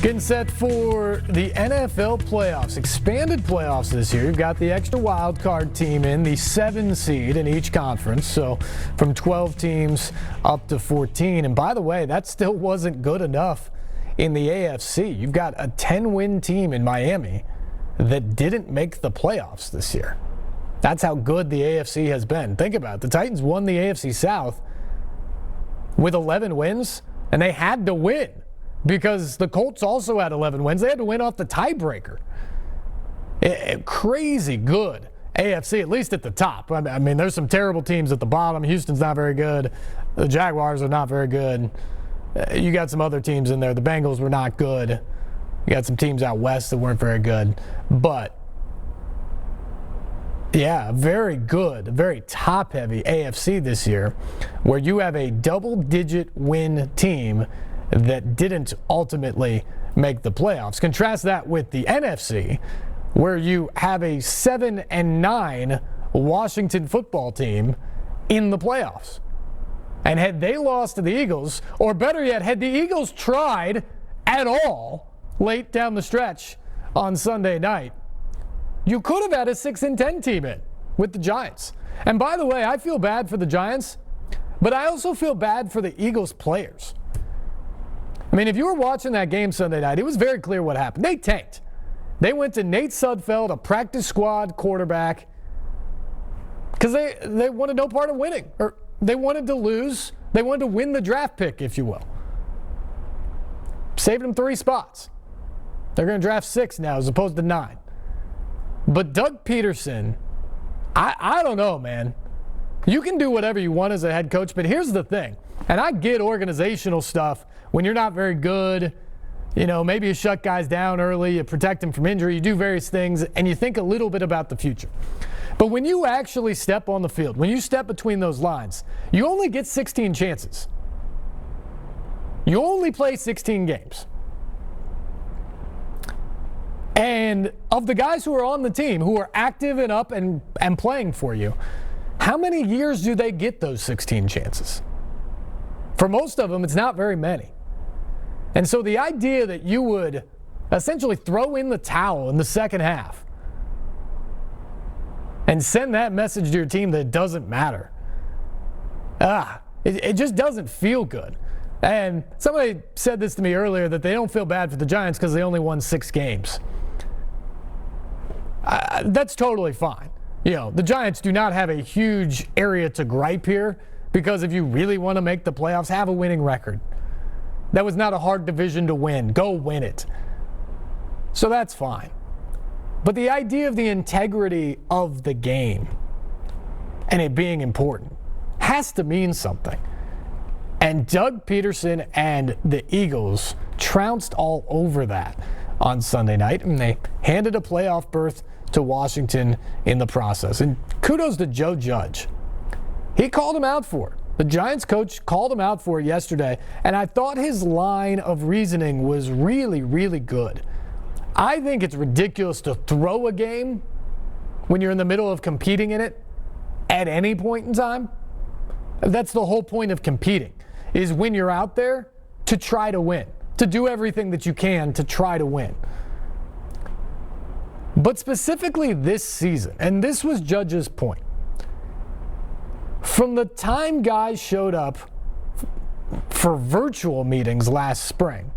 Getting set for the NFL playoffs, expanded playoffs this year. You've got the extra wild card team in, the 7 seed in each conference. So from 12 teams up to 14. And by the way, that still wasn't good enough in the AFC. You've got a 10-win team in Miami that didn't make the playoffs this year. That's how good the AFC has been. Think about it. The Titans won the AFC South with 11 wins, and they had to win because the Colts also had 11 wins. They had to win off the tiebreaker. Crazy good AFC, at least at the top. I mean, there's some terrible teams at the bottom. Houston's not very good. The Jaguars are not very good. You got some other teams in there. The Bengals were not good. You got some teams out west that weren't very good. But yeah, very good, very top-heavy AFC this year, where you have a double-digit win team that didn't ultimately make the playoffs. Contrast that with the NFC, where you have a 7-9 Washington football team in the playoffs. And had they lost to the Eagles, or better yet, had the Eagles tried at all late down the stretch on Sunday night, you could have had a 6-10 team in with the Giants. And by the way, I feel bad for the Giants, but I also feel bad for the Eagles players. I mean, if you were watching that game Sunday night, it was very clear what happened. They tanked. They went to Nate Sudfeld, a practice squad quarterback, because they wanted no part of winning. Or they wanted to lose. They wanted to win the draft pick, if you will. Saved them 3 spots. They're going to draft 6 now as opposed to 9. But Doug Peterson, I don't know, man. You can do whatever you want as a head coach, but here's the thing. And I get organizational stuff when you're not very good. You know, maybe you shut guys down early, you protect them from injury, you do various things, and you think a little bit about the future. But when you actually step on the field, when you step between those lines, you only get 16 chances. You only play 16 games. And of the guys who are on the team, who are active and up and playing for you, how many years do they get those 16 chances? For most of them, it's not very many. And so the idea that you would essentially throw in the towel in the second half and send that message to your team that it doesn't matter, it just doesn't feel good. And somebody said this to me earlier, that they don't feel bad for the Giants because they only won 6 games. That's totally fine. You know, the Giants do not have a huge area to gripe here, because if you really want to make the playoffs, have a winning record. That was not a hard division to win. Go win it. So that's fine. But the idea of the integrity of the game and it being important has to mean something. And Doug Peterson and the Eagles trounced all over that on Sunday night, and they handed a playoff berth to Washington in the process. And kudos to Joe Judge. He called him out for it. The Giants coach called him out for it yesterday, and I thought his line of reasoning was really, really good. I think it's ridiculous to throw a game when you're in the middle of competing in it at any point in time. That's the whole point of competing, is when you're out there to try to win, to do everything that you can to try to win. But specifically this season, and this was Judge's point, from the time guys showed up for virtual meetings last spring,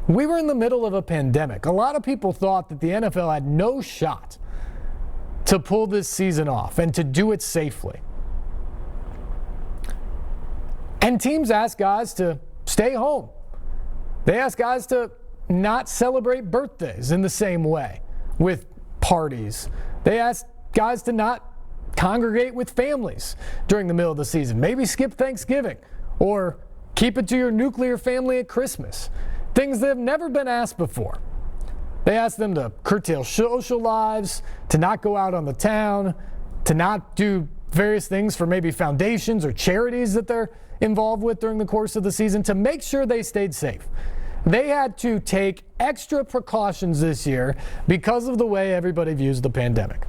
we were in the middle of a pandemic. A lot of people thought that the NFL had no shot to pull this season off and to do it safely. And teams asked guys to stay home. They asked guys to not celebrate birthdays in the same way with parties. They asked guys to not congregate with families during the middle of the season. Maybe skip Thanksgiving or keep it to your nuclear family at Christmas. Things that have never been asked before. They asked them to curtail social lives, to not go out on the town, to not do various things for maybe foundations or charities that they're involved with during the course of the season, to make sure they stayed safe. They had to take extra precautions this year because of the way everybody views the pandemic.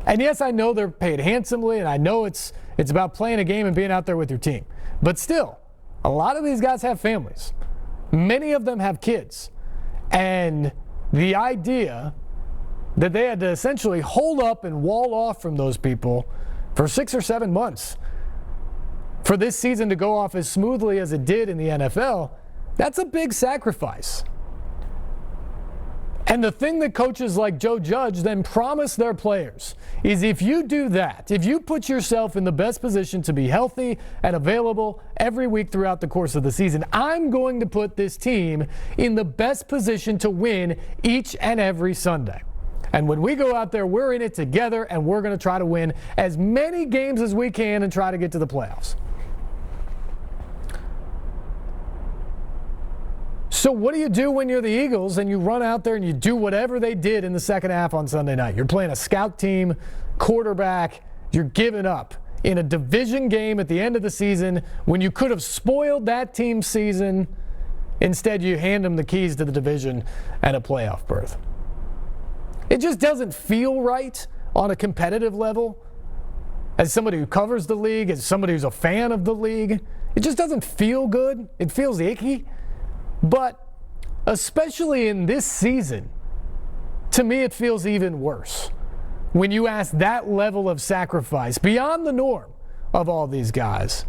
And yes, I know they're paid handsomely, and I know it's about playing a game and being out there with your team. But still, a lot of these guys have families. Many of them have kids. And the idea that they had to essentially hold up and wall off from those people for 6 or 7 months for this season to go off as smoothly as it did in the NFL, that's a big sacrifice. And the thing that coaches like Joe Judge then promise their players is if you do that, if you put yourself in the best position to be healthy and available every week throughout the course of the season, I'm going to put this team in the best position to win each and every Sunday. And when we go out there, we're in it together, and we're going to try to win as many games as we can and try to get to the playoffs. So what do you do when you're the Eagles and you run out there and you do whatever they did in the second half on Sunday night? You're playing a scout team, quarterback, you're giving up in a division game at the end of the season when you could have spoiled that team's season. Instead, you hand them the keys to the division and a playoff berth. It just doesn't feel right on a competitive level. As somebody who covers the league, as somebody who's a fan of the league, it just doesn't feel good. It feels icky. But especially in this season, to me it feels even worse. When you ask that level of sacrifice beyond the norm of all these guys,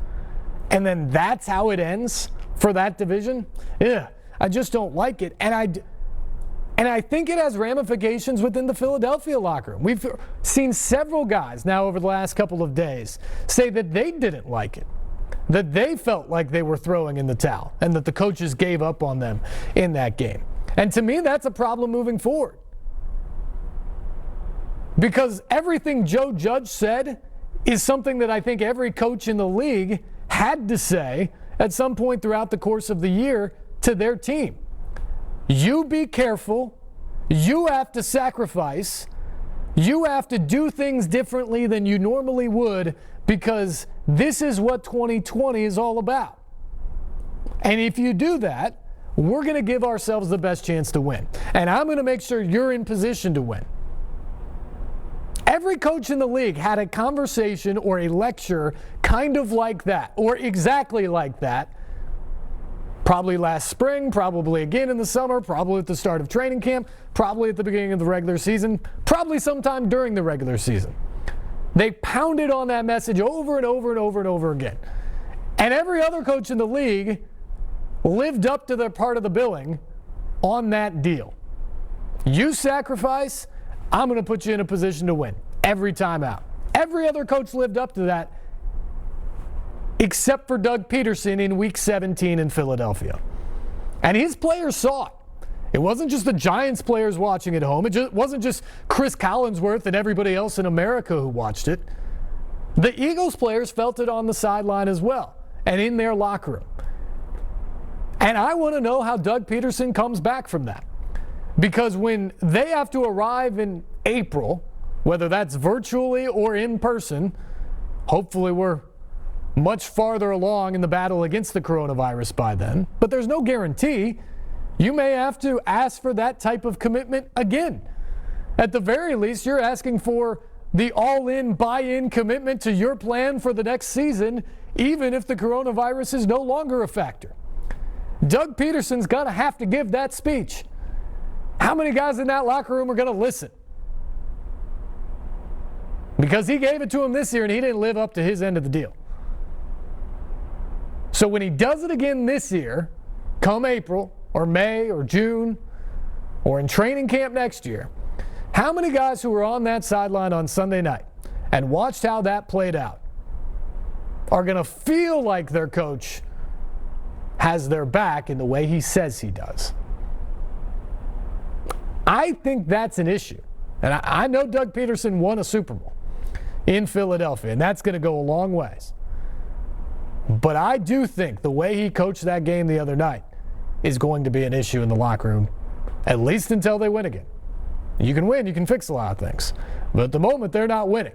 and then that's how it ends for that division, I just don't like it. And I think it has ramifications within the Philadelphia locker room. We've seen several guys now over the last couple of days say that they didn't like it, that they felt like they were throwing in the towel and that the coaches gave up on them in that game. And to me, that's a problem moving forward. Because everything Joe Judge said is something that I think every coach in the league had to say at some point throughout the course of the year to their team. You be careful. You have to sacrifice. You have to do things differently than you normally would because this is what 2020 is all about. And if you do that, we're going to give ourselves the best chance to win. And I'm going to make sure you're in position to win. Every coach in the league had a conversation or a lecture kind of like that, or exactly like that, probably last spring, probably again in the summer, probably at the start of training camp, probably at the beginning of the regular season, probably sometime during the regular season. They pounded on that message over and over and over and over again. And every other coach in the league lived up to their part of the billing on that deal. You sacrifice, I'm going to put you in a position to win every time out. Every other coach lived up to that except for Doug Peterson in Week 17 in Philadelphia. And his players saw it. It wasn't just the Giants players watching at home. It wasn't just Chris Collinsworth and everybody else in America who watched it. The Eagles players felt it on the sideline as well and in their locker room. And I want to know how Doug Peterson comes back from that. Because when they have to arrive in April, whether that's virtually or in person, hopefully we're much farther along in the battle against the coronavirus by then, but there's no guarantee. You may have to ask for that type of commitment again. At the very least, you're asking for the all-in, buy-in commitment to your plan for the next season, even if the coronavirus is no longer a factor. Doug Peterson's going to have to give that speech. How many guys in that locker room are going to listen? Because he gave it to him this year and he didn't live up to his end of the deal. So when he does it again this year, come April or May or June or in training camp next year, how many guys who were on that sideline on Sunday night and watched how that played out are going to feel like their coach has their back in the way he says he does? I think that's an issue. And I know Doug Peterson won a Super Bowl in Philadelphia, and that's going to go a long ways. But I do think the way he coached that game the other night is going to be an issue in the locker room, at least until they win again. You can win, you can fix a lot of things. But at the moment, they're not winning.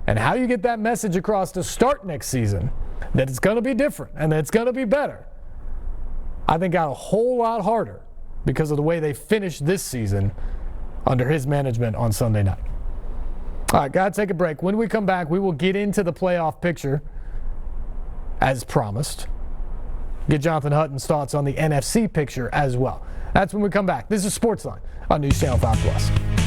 And how you get that message across to start next season, that it's going to be different and that it's going to be better, I think got a whole lot harder because of the way they finished this season under his management on Sunday night. All right, got to take a break. When we come back, we will get into the playoff picture as promised. Get Jonathan Hutton's thoughts on the NFC picture as well. That's when we come back. This is Sportsline on News Channel 5 Plus.